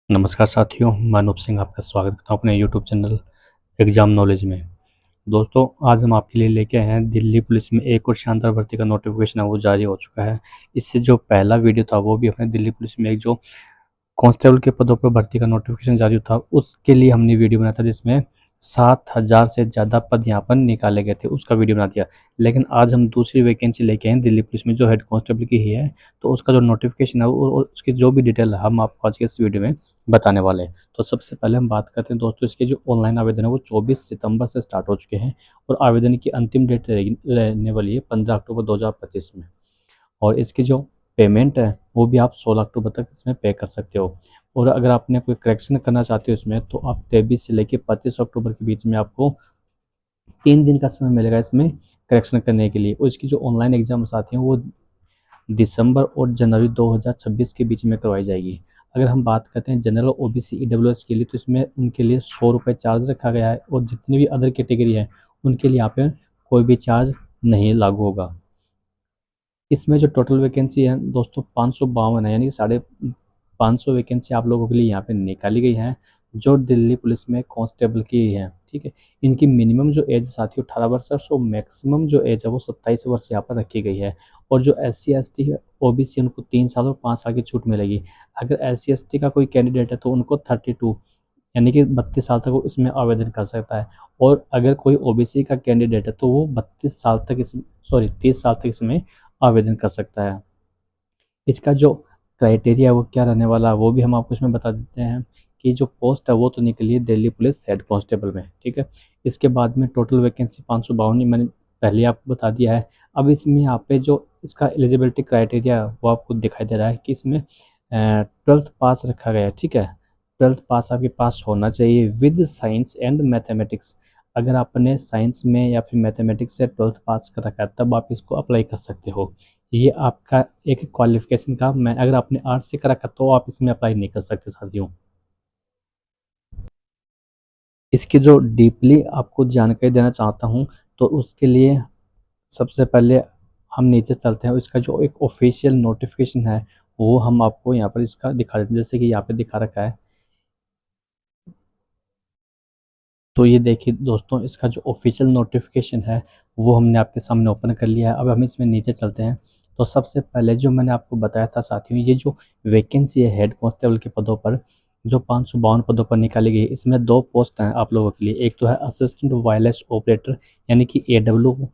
नमस्कार साथियों, मैं अनूप सिंह आपका स्वागत करता हूँ अपने यूट्यूब चैनल एग्ज़ाम नॉलेज में। दोस्तों, आज हम आपके लिए लेके आए हैं दिल्ली पुलिस में एक और शानदार भर्ती का नोटिफ़िकेशन है वो जारी हो चुका है। इससे जो पहला वीडियो था वो भी अपने दिल्ली पुलिस में एक जो कांस्टेबल के पदों पर भर्ती का नोटिफिकेशन जारी था, उसके लिए हमने वीडियो बनाया था जिसमें 7,000 से ज़्यादा पद यहाँ पर निकाले गए थे, उसका वीडियो बना दिया। लेकिन आज हम दूसरी वैकेंसी लेके आए हैं दिल्ली पुलिस में जो हेड कांस्टेबल की ही है, तो उसका जो नोटिफिकेशन है वो और उसकी जो भी डिटेल है हम आपको आज के इस वीडियो में बताने वाले हैं। तो सबसे पहले हम बात करते हैं दोस्तों, इसके जो ऑनलाइन आवेदन है वो 24 सितंबर से स्टार्ट हो चुके हैं और आवेदन की अंतिम डेट रहेगी रहने वाली है 15 अक्टूबर 2025 में। और इसकी जो पेमेंट है वो भी आप 16 अक्टूबर तक इसमें पे कर सकते हो। और अगर आपने कोई करेक्शन करना चाहते हो इसमें, तो आप 23 से लेकर 25 अक्टूबर के बीच में आपको 3 दिन का समय मिलेगा इसमें करेक्शन करने के लिए। और इसकी जो ऑनलाइन एग्जाम्स आती हैं वो दिसंबर और जनवरी 2026 के बीच में करवाई जाएगी। अगर हम बात करते हैं जनरल ओबीसी ईडब्ल्यूएस के लिए, तो इसमें उनके लिए 100 रुपये चार्ज रखा गया है और जितनी भी अदर कैटेगरी है उनके लिए यहाँ पे कोई भी चार्ज नहीं लागू होगा। इसमें जो टोटल वैकेंसी है दोस्तों 552 है, यानी 550 वैकेंसी आप लोगों के लिए यहाँ पे निकाली गई है जो दिल्ली पुलिस में कांस्टेबल की है। ठीक है, इनकी मिनिमम जो एज साथियों 18 वर्ष है, सो मैक्सिमम जो एज है वो 27 वर्ष यहाँ पर रखी गई है। और जो SC ST है ओबीसी उनको 3 साल और 5 साल की छूट मिलेगी। अगर SC ST का कोई कैंडिडेट है तो उनको 32 यानी कि 32 साल तक वो इसमें आवेदन कर सकता है। और अगर कोई ओबीसी का कैंडिडेट है तो वो 32 साल तक इस 30 साल तक इसमें आवेदन कर सकता है। इसका जो क्राइटेरिया है वो क्या रहने वाला है वो भी हम आपको इसमें बता देते हैं कि जो पोस्ट है वो तो निकली है दिल्ली पुलिस हेड कांस्टेबल में। ठीक है, इसके बाद में टोटल वैकेंसी 552 मैंने पहले आपको बता दिया है। अब इसमें यहाँ पे जो इसका एलिजिबिलिटी क्राइटेरिया वो आपको दिखाई दे रहा है कि इसमें 12th पास रखा गया है। ठीक है, 12th पास आपके पास होना चाहिए विद साइंस एंड मैथमेटिक्स। अगर आपने साइंस में या फिर मैथमेटिक्स से 12th पास कर रखा है तब आप इसको अप्लाई कर सकते हो। ये आपका एक क्वालिफिकेशन का मैं अगर आपने आर्ट्स से कर रखा तो आप इसमें अप्लाई नहीं कर सकते साथियों। इसकी जो डीपली आपको जानकारी देना चाहता हूँ, तो उसके लिए सबसे पहले हम नीचे चलते हैं। इसका जो एक ऑफिशियल नोटिफिकेशन है वो हम आपको यहाँ पर इसका दिखा देते हैं, जैसे कि यहाँ पे दिखा रखा है। तो ये देखिए दोस्तों, इसका जो ऑफिशियल नोटिफिकेशन है वो हमने आपके सामने ओपन कर लिया है। अब हम इसमें नीचे चलते हैं। तो सबसे पहले जो मैंने आपको बताया था साथियों, ये जो वैकेंसी है हेड कांस्टेबल के पदों पर जो 552 पदों पर निकाली गई है, इसमें दो पोस्ट हैं आप लोगों के लिए। एक तो है असिस्टेंट वायरलेस ऑपरेटर यानी कि AW,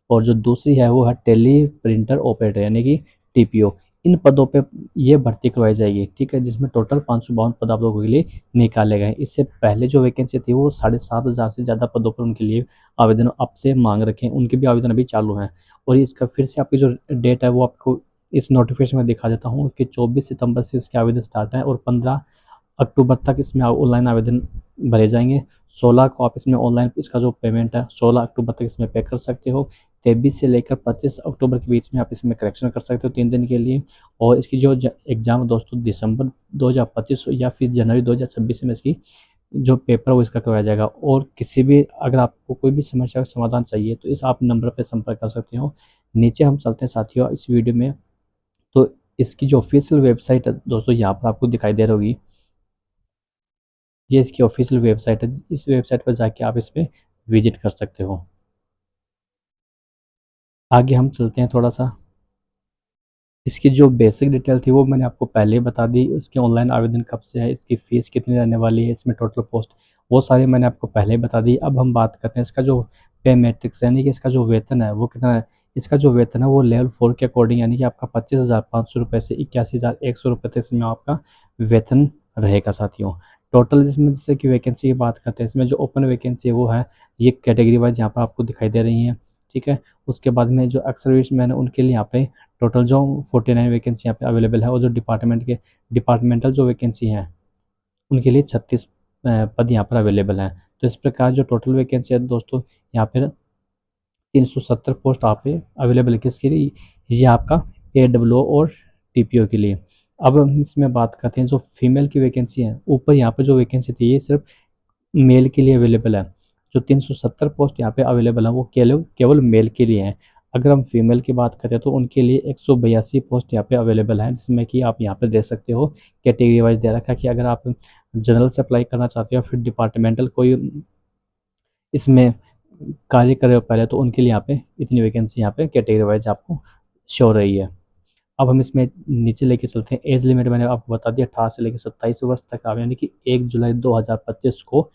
और जो दूसरी है वो है टेली प्रिंटर ऑपरेटर यानी कि TPO। इन पदों पे ये भर्ती करवाई जाएगी। ठीक है, जिसमें टोटल 552 पद आप लोगों के लिए निकाले गए। इससे पहले जो वैकेंसी थी वो 7,500 से ज़्यादा पदों पर उनके लिए आवेदन अब से मांग रखे हैं, उनके भी आवेदन अभी चालू हैं। और इसका फिर से आपकी जो डेट है वो आपको इस नोटिफिकेशन में दिखा देता हूँ कि 24 सितंबर से इसके आवेदन स्टार्ट है और 15 अक्टूबर तक इसमें ऑनलाइन आवेदन भरे जाएंगे। 16 को आप इसमें ऑनलाइन इसका जो पेमेंट है 16 अक्टूबर तक इसमें पे कर सकते हो। 23 से लेकर 25 अक्टूबर के बीच में आप इसमें करेक्शन कर सकते हो 3 दिन के लिए। और इसकी जो एग्ज़ाम दोस्तों दिसंबर 2025 या फिर जनवरी 2026 में इसकी जो पेपर है वो इसका करवाया जाएगा। और किसी भी अगर आपको कोई भी समस्या का समाधान चाहिए तो इस आप नंबर पर संपर्क कर सकते हो। नीचे हम चलते हैं साथियों इस वीडियो में। तो इसकी जो ऑफिशियल वेबसाइट है दोस्तों यहाँ पर आपको दिखाई दे रही होगी, ये इसकी ऑफिशियल वेबसाइट है। इस वेबसाइट पर जाके आप इस पे विजिट कर सकते हो। आगे हम चलते हैं थोड़ा सा। इसकी जो बेसिक डिटेल थी वो मैंने आपको पहले ही बता दी। उसके ऑनलाइन आवेदन कब से है, इसकी फ़ीस कितनी रहने वाली है, इसमें टोटल पोस्ट वो सारी मैंने आपको पहले ही बता दी। अब हम बात करते हैं इसका जो पे मैट्रिक्स यानी कि इसका जो वेतन है वो कितना है। इसका जो वेतन है वो लेवल 4 के अकॉर्डिंग यानी कि आपका 25,500 रुपये से 81,100 रुपये तक इसमें आपका वेतन रहेगा साथियों। टोटल इसमें जैसे कि वैकेंसी की बात करते हैं, इसमें जो ओपन वैकेंसी है वो है ये कैटेगरी वाइज यहाँ पर आपको दिखाई दे रही हैं। ठीक है, उसके बाद में जो एक्स सर्विसमैन है उनके लिए यहाँ पे टोटल जो 49 वैकेंसी यहाँ पे अवेलेबल है। और जो डिपार्टमेंटल जो वैकेंसी हैं उनके लिए 36 पद यहाँ पर अवेलेबल हैं। तो इस प्रकार जो टोटल वैकेंसी है दोस्तों यहाँ पर 370 पोस्ट आप पे अवेलेबल है। किसके लिए, ये आपका AW और TPO के लिए। अब हम इसमें बात करते हैं जो फीमेल की वैकेंसी है। ऊपर यहाँ पे जो वैकेंसी थी ये सिर्फ मेल के लिए अवेलेबल है। जो 370 पोस्ट यहाँ पे अवेलेबल है वो केवल केवल मेल के लिए हैं। अगर हम फीमेल की बात करें तो उनके लिए 182 पोस्ट यहाँ पे अवेलेबल हैं, जिसमें कि आप यहाँ पे देख सकते हो कैटेगरी वाइज दे रखा है कि अगर आप जनरल से अप्लाई करना चाहते हो फिर डिपार्टमेंटल कोई इसमें कार्य कर रहे हो पहले, तो उनके लिए यहाँ पे इतनी वैकेंसी यहाँ पे कैटेगरी वाइज आपको शो हो रही है। अब हम इसमें नीचे लेके चलते हैं। एज लिमिट मैंने आपको बता दिया 18 से लेकर 27 वर्ष तक आप, यानी कि 1 जुलाई 2025 को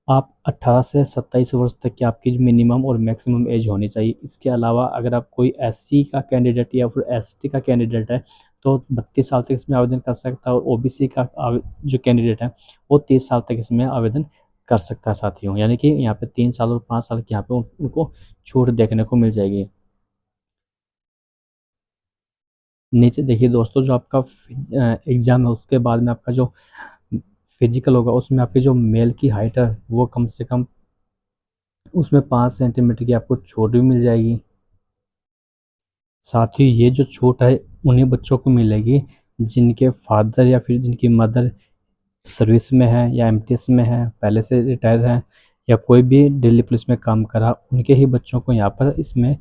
आप 18 से 27 वर्ष तक की आपकी मिनिमम और मैक्सिमम एज होनी चाहिए। इसके अलावा अगर आप कोई एससी का कैंडिडेट या फिर एसटी का कैंडिडेट है तो 32 साल तक इसमें आवेदन कर सकता है, और ओबीसी का जो कैंडिडेट है वो 30 साल तक इसमें आवेदन कर सकता है साथियों। यानी कि यहाँ पे 3 साल और 5 साल की यहाँ पे उनको छूट देखने को मिल जाएगी। नीचे देखिए दोस्तों, जो आपका एग्ज़ाम है उसके बाद में आपका जो फिजिकल होगा उसमें आपकी जो मेल की हाइट है वो कम से कम उसमें 5 सेंटीमीटर की आपको छूट भी मिल जाएगी। साथ ही ये जो छूट है उन्हीं बच्चों को मिलेगी जिनके फादर या फिर जिनकी मदर सर्विस में है या एमटीएस में है, पहले से रिटायर हैं, या कोई भी दिल्ली पुलिस में काम करा, उनके ही बच्चों को यहाँ पर इसमें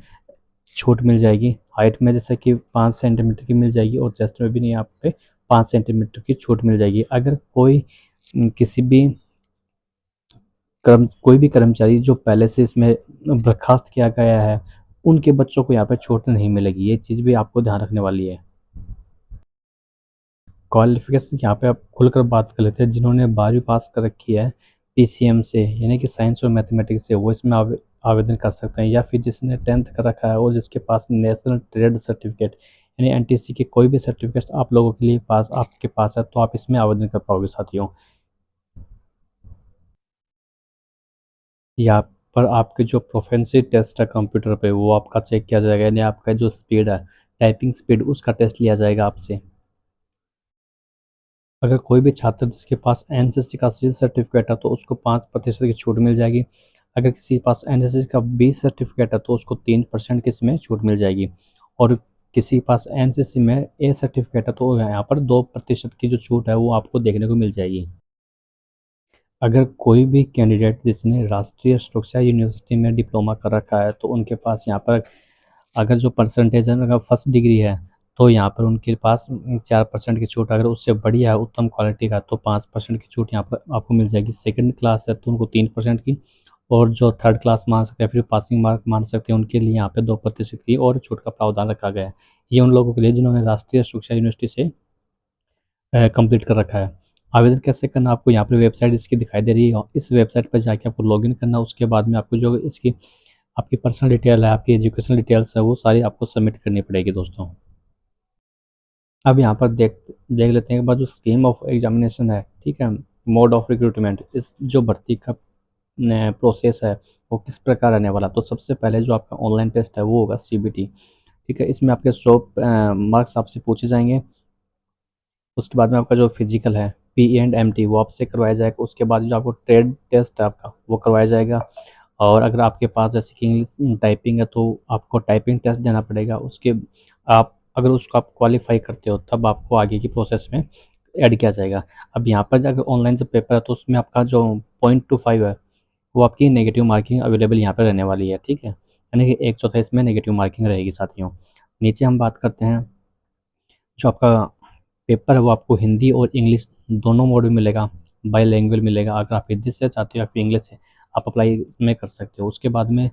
छूट मिल जाएगी। हाइट में जैसे कि 5 सेंटीमीटर की मिल जाएगी, और चेस्ट में भी नहीं यहाँ पे 5 सेंटीमीटर की छूट मिल जाएगी। अगर कोई किसी भी कोई भी कर्मचारी जो पहले से इसमें बर्खास्त किया गया है उनके बच्चों को यहाँ पे छूट नहीं मिलेगी। ये चीज़ भी आपको ध्यान रखने वाली है। क्वालिफिकेशन यहाँ पे आप खुलकर बात कर लेते हैं। जिन्होंने 12वीं पास कर रखी है पीसीएम से, यानी कि साइंस और मैथमेटिक्स से, वो इसमें आवेदन कर सकते हैं। या फिर जिसने 10th कर रखा है और जिसके पास नेशनल ट्रेड सर्टिफिकेट यानी एनटीसी के कोई भी सर्टिफिकेट्स आप लोगों के लिए पास आपके पास है तो आप इसमें आवेदन कर पाओगे साथियों। यहाँ पर आपके जो प्रोफेंसी टेस्ट है कंप्यूटर पे वो आपका चेक किया जाएगा, यानी आपका जो स्पीड है टाइपिंग स्पीड उसका टेस्ट लिया जाएगा आपसे। अगर कोई भी छात्र जिसके पास एनसीसी का सी सर्टिफिकेट है तो उसको 5% की छूट मिल जाएगी। अगर किसी के पास एनसीसी का बी सर्टिफिकेट है तो उसको 3% की इसमें छूट मिल जाएगी। और किसी के पास एनसीसी में ए सर्टिफिकेट है तो यहाँ पर 2% की जो छूट है वो आपको देखने को मिल जाएगी। अगर कोई भी कैंडिडेट जिसने राष्ट्रीय सुरक्षा यूनिवर्सिटी में डिप्लोमा कर रखा है तो उनके पास यहाँ पर अगर जो परसेंटेज है अगर फर्स्ट डिग्री है तो यहाँ पर उनके पास 4% की छूट, अगर उससे बढ़िया है उत्तम क्वालिटी का तो 5% की छूट यहाँ पर आपको मिल जाएगी। सेकंड क्लास है तो उनको 3% की, और जो थर्ड क्लास मान सकते हैं फिर पासिंग मार्क मान सकते हैं उनके लिए यहाँ पे 2% की और छूट का प्रावधान रखा गया है। ये उन लोगों के लिए जिन्होंने राष्ट्रीय सुरक्षा यूनिवर्सिटी से कंप्लीट कर रखा है। आवेदन कैसे करना, आपको यहाँ पर वेबसाइट इसकी दिखाई दे रही है, इस वेबसाइट पर जाके आपको लॉगिन करना। उसके बाद में आपको जो इसकी आपकी पर्सनल डिटेल है, आपकी एजुकेशनल डिटेल्स है, वो सारी आपको सबमिट करनी पड़ेगी दोस्तों। अब यहाँ पर देख देख लेते हैं एक बार जो स्कीम ऑफ एग्जामिनेशन है, ठीक है, मोड ऑफ रिक्रूटमेंट, इस जो भर्ती का प्रोसेस है वो किस प्रकार रहने वाला। तो सबसे पहले जो आपका ऑनलाइन टेस्ट है वो होगा सीबीटी, ठीक है। इसमें आपके 100 मार्क्स आपसे पूछे जाएंगे। उसके बाद में आपका जो फिजिकल है पी&एम-टी वो आपसे करवाया जाएगा। उसके बाद जो आपको ट्रेड टेस्ट है आपका वो करवाया जाएगा। और अगर आपके पास जैसे कि इंग्लिश टाइपिंग है तो आपको टाइपिंग टेस्ट देना पड़ेगा। उसके आप अगर उसको आप क्वालिफाई करते हो तब आपको आगे की प्रोसेस में ऐड किया जाएगा। अब यहाँ पर अगर ऑनलाइन से पेपर है तो उसमें आपका जो 0.25 है वो आपकी नेगेटिव मार्किंग अवेलेबल यहाँ पर रहने वाली है, ठीक है। यानी कि 1/4 इसमें नेगेटिव मार्किंग रहेगी साथियों। नीचे हम बात करते हैं जो आपका पेपर है वो आपको हिंदी और इंग्लिश दोनों मोड में मिलेगा, बाईलैंग्वेज मिलेगा। अगर आप हिंदी से चाहते हो या फिर इंग्लिश से आप अप्लाई इसमें कर सकते हो। उसके बाद में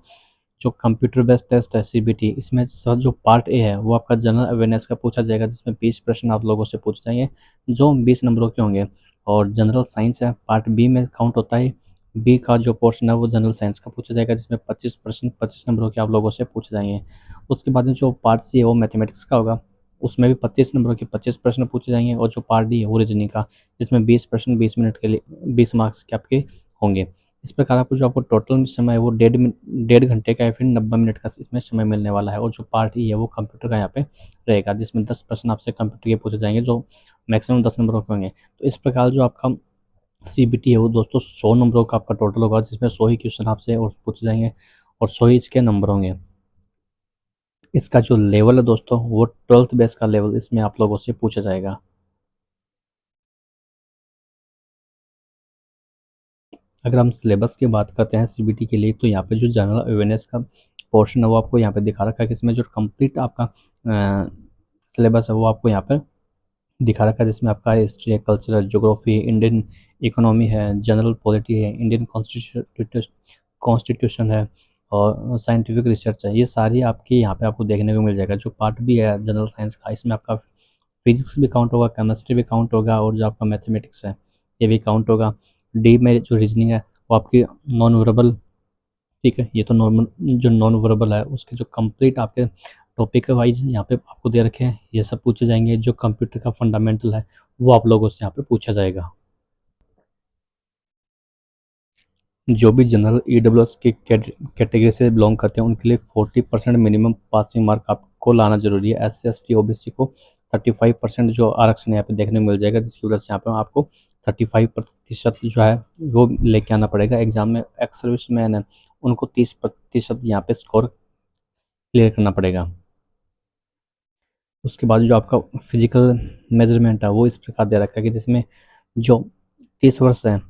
जो कंप्यूटर बेस्ड टेस्ट है सीबीटी, इसमें सर जो पार्ट ए है वो आपका जनरल अवेयरनेस का पूछा जाएगा, जिसमें 20 प्रश्न आप लोगों से पूछ जाएंगे जो 20 नंबरों के होंगे। और जनरल साइंस है पार्ट बी में काउंट होता है। बी का जो पोर्शन है वो जनरल साइंस का पूछा जाएगा, जिसमें 25 प्रश्न 25 नंबरों के आप लोगों से पूछे जाएंगे। उसके बाद में जो पार्ट सी है वो मैथमेटिक्स का होगा, उसमें भी 25 नंबरों के 25 प्रश्न पूछे जाएंगे। और जो पार्ट डी है वो रीजनिंग का, जिसमें 20 प्रश्न 20 मिनट के लिए 20 मार्क्स के आपके होंगे। इस प्रकार आपको जो आपको टोटल समय है वो 1.5 घंटे का या फिर 90 मिनट का इसमें समय मिलने वाला है। और जो पार्ट ई है वो कंप्यूटर का यहाँ पे रहेगा, जिसमें 10 प्रश्न आपसे कंप्यूटर के पूछे जाएंगे जो मैक्सिमम 10 नंबरों के होंगे। तो इस प्रकार जो आपका सीबीटी है वो दोस्तों 100 नंबरों का आपका टोटल होगा, जिसमें 100 ही क्वेश्चन आपसे और पूछे जाएंगे और 100 ही इसके नंबर होंगे। इसका जो लेवल है दोस्तों वो 12th बेस का लेवल इसमें आप लोगों से पूछा जाएगा। अगर हम सिलेबस की बात करते हैं सीबीटी के लिए तो यहाँ पे जो जनरल अवेयरनेस का पोर्शन है वो आपको यहाँ पे दिखा रखा है कि इसमें जो कंप्लीट आपका सिलेबस है वो आपको यहाँ पर दिखा रखा है, जिसमें आपका हिस्ट्री है, कल्चर है, ज्योग्राफी, इंडियन इकोनॉमी है, जनरल पॉलिटी है, इंडियन कॉन्स्टिट्यूशन है और साइंटिफिक रिसर्च है। ये सारी आपकी यहाँ पे आपको देखने को मिल जाएगा। जो पार्ट भी है जनरल साइंस का, इसमें आपका फिजिक्स भी काउंट होगा, केमिस्ट्री भी काउंट होगा और जो आपका मैथमेटिक्स है ये भी काउंट होगा। डी में जो रीजनिंग है वो आपकी नॉन वर्बल, ठीक है, ये तो नॉर्मल जो नॉन वर्बल है उसके जो कंप्लीट आपके टॉपिक वाइज यहाँ पे आपको दे रखे हैं, ये सब पूछे जाएंगे। जो कंप्यूटर का फंडामेंटल है वो आप लोगों से यहाँ पे पूछा जाएगा। जो भी जनरल EWS की कैटेगरी से बिलोंग करते हैं उनके लिए 40% मिनिमम पासिंग मार्क आपको लाना जरूरी है। SC ST OBC को 35% जो आरक्षण यहाँ पे देखने को मिल जाएगा, जिसकी वजह से यहाँ पे आपको 35% जो है वो लेके आना पड़ेगा एग्जाम में। एक्स सर्विस मैन है उनको 30% यहाँ पे स्कोर क्लियर करना पड़ेगा। उसके बाद जो आपका फिजिकल मेजरमेंट है वो इस प्रकार दे रखा है कि जिसमें जो 30 वर्ष हैं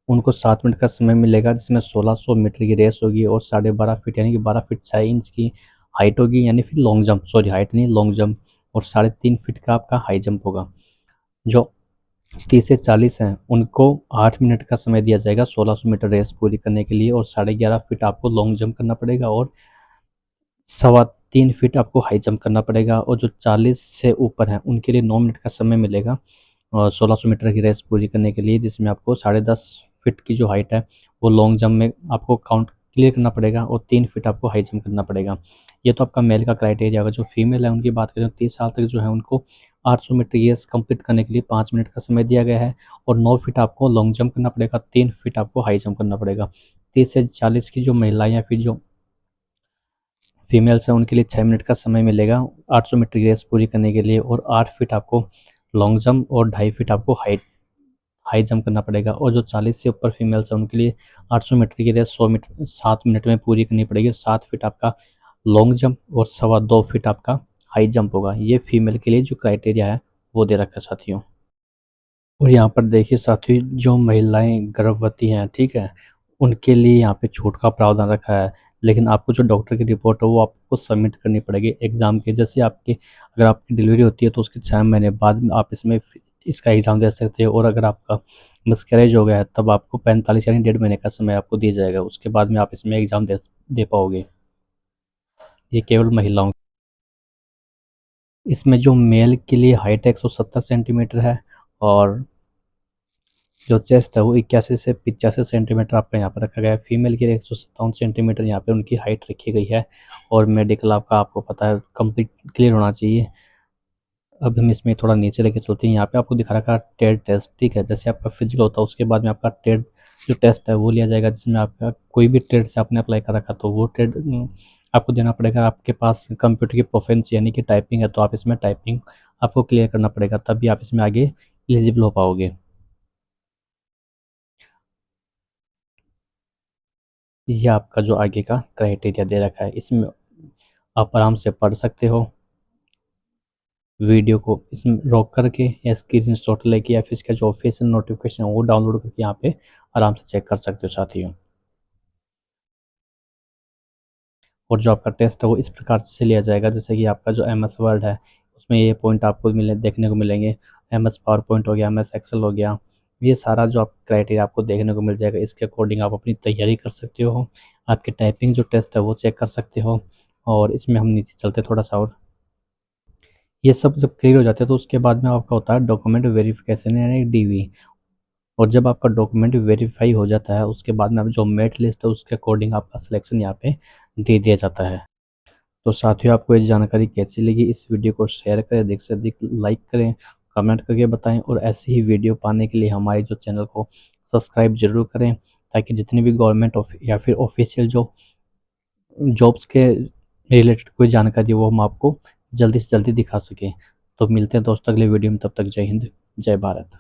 उनको 7 मिनट का समय मिलेगा, जिसमें 1600 मीटर की रेस होगी और 12.5 फीट यानी कि 12 फीट 6 इंच की हाइट होगी, यानी फिर लॉन्ग जंप, सॉरी हाइट नहीं लॉन्ग जंप, और 3.5 फीट का आपका हाई जंप होगा। जो 30 से 40 हैं उनको 8 मिनट का समय दिया जाएगा 1600 मीटर रेस पूरी करने के लिए, और 11.5 फीट आपको लॉन्ग जंप करना पड़ेगा और 3.25 फीट आपको हाई जंप करना पड़ेगा। और जो 40 से ऊपर हैं उनके लिए 9 मिनट का समय मिलेगा और 1600 मीटर की रेस पूरी करने के लिए, जिसमें आपको 10.5 फीट की जो हाइट है वो लॉन्ग जंप में आपको काउंट क्लियर करना पड़ेगा और 3 फीट आपको हाई जंप करना पड़ेगा। ये तो आपका मेल का क्राइटेरिया होगा। जो फीमेल है उनकी बात करें तो 30 साल तक जो है उनको 800 मीटर की रेस कंप्लीट करने के लिए 5 मिनट का समय दिया गया है और 9 फीट आपको लॉन्ग जंप करना पड़ेगा, 3 फीट आपको हाई जंप करना पड़ेगा। 30 से 40 की जो महिलाएं या फिर जो फीमेल्स हैं उनके लिए 6 मिनट का समय मिलेगा 800 मीटर की रेस पूरी करने के लिए, और 8 फीट आपको लॉन्ग जंप और 2.5 फीट आपको हाई जंप करना पड़ेगा। और जो 40 से ऊपर फीमेल्स हैं उनके लिए 800 मीटर की रेस 7 मिनट में पूरी करनी पड़ेगी। 7 फीट आपका लॉन्ग जंप और 2.25 फीट आपका हाई जंप होगा। ये फीमेल के लिए जो क्राइटेरिया है वो दे रखा है साथियों। और यहाँ पर देखिए साथियों, जो महिलाएं गर्भवती हैं, ठीक है, उनके लिए यहाँ पे छूट का प्रावधान रखा है। लेकिन आपको जो डॉक्टर की रिपोर्ट है वो आपको सबमिट करनी पड़ेगी एग्ज़ाम के। जैसे आपके अगर आपकी डिलीवरी होती है तो उसके 6 महीने बाद में आप इसका एग्ज़ाम दे सकते हो, और अगर आपका मिसकैरेज हो गया है तब आपको 45 यानी 1.5 महीने का समय आपको दिया जाएगा। उसके बाद में आप इसमें एग्ज़ाम दे पाओगे। ये केवल महिलाओं, इसमें जो मेल के लिए हाइट 170 सेंटीमीटर है और जो चेस्ट है वो 81 से 85 सेंटीमीटर आपका यहाँ पर रखा गया है। फीमेल के लिए 157 सेंटीमीटर यहाँ पे उनकी हाइट रखी गई है। और मेडिकल आपका आपको पता है कंप्लीट क्लियर होना चाहिए। अब हम इसमें थोड़ा नीचे लेके चलते हैं। यहाँ पे आपको दिखा रखा है टेड टेस्ट, ठीक है, जैसे आपका फिजिकल होता है उसके बाद में आपका टेड जो टेस्ट है वो लिया जाएगा, जिसमें आपका कोई भी ट्रेड से आपने अप्लाई कर रखा तो वो ट्रेड आपको देना पड़ेगा। आपके पास कंप्यूटर की प्रोफिशिएंसी यानी कि टाइपिंग है तो आप इसमें टाइपिंग आपको क्लियर करना पड़ेगा, तभी आप इसमें आगे एलिजिबल हो पाओगे। यह आपका जो आगे का क्राइटेरिया दे रखा है, इसमें आप आराम से पढ़ सकते हो। वीडियो को इसमें रोक करके या स्क्रीनशॉट लेके या फिर इसका जो ऑफिशियल नोटिफिकेशन है वो डाउनलोड करके यहाँ पे आराम से चेक कर सकते हो साथियों। और जो आपका टेस्ट है वो इस प्रकार से लिया जाएगा, जैसे कि आपका जो MS वर्ड है उसमें ये पॉइंट आपको देखने को मिलेंगे। MS पावर पॉइंट हो गया, MS एक्सेल हो गया, ये सारा जो आप क्राइटेरिया आपको देखने को मिल जाएगा। इसके अकॉर्डिंग आप अपनी तैयारी कर सकते हो। आपके टाइपिंग जो टेस्ट है वो चेक कर सकते हो। और इसमें हम नीचे चलते थोड़ा सा, और ये सब जब क्लियर हो जाते हैं तो उसके बाद में आपका होता है डॉक्यूमेंट वेरिफिकेशन यानी DV। और जब आपका डॉक्यूमेंट वेरीफाई हो जाता है उसके बाद में आप जो मेरिट लिस्ट है उसके अकॉर्डिंग आपका सिलेक्शन यहाँ पे दे दिया जाता है। तो साथियों, आपको ये जानकारी कैसी लगी? इस वीडियो को शेयर करें, अधिक से अधिक लाइक करें, कमेंट करके बताएं, और ऐसी ही वीडियो पाने के लिए हमारे जो चैनल को सब्सक्राइब जरूर करें, ताकि जितनी भी गवर्नमेंट या फिर ऑफिशियल जो जॉब्स के रिलेटेड कोई जानकारी वो हम आपको जल्दी से जल्दी दिखा सकें। तो मिलते हैं दोस्तों अगले वीडियो में, तब तक जय हिंद, जय भारत।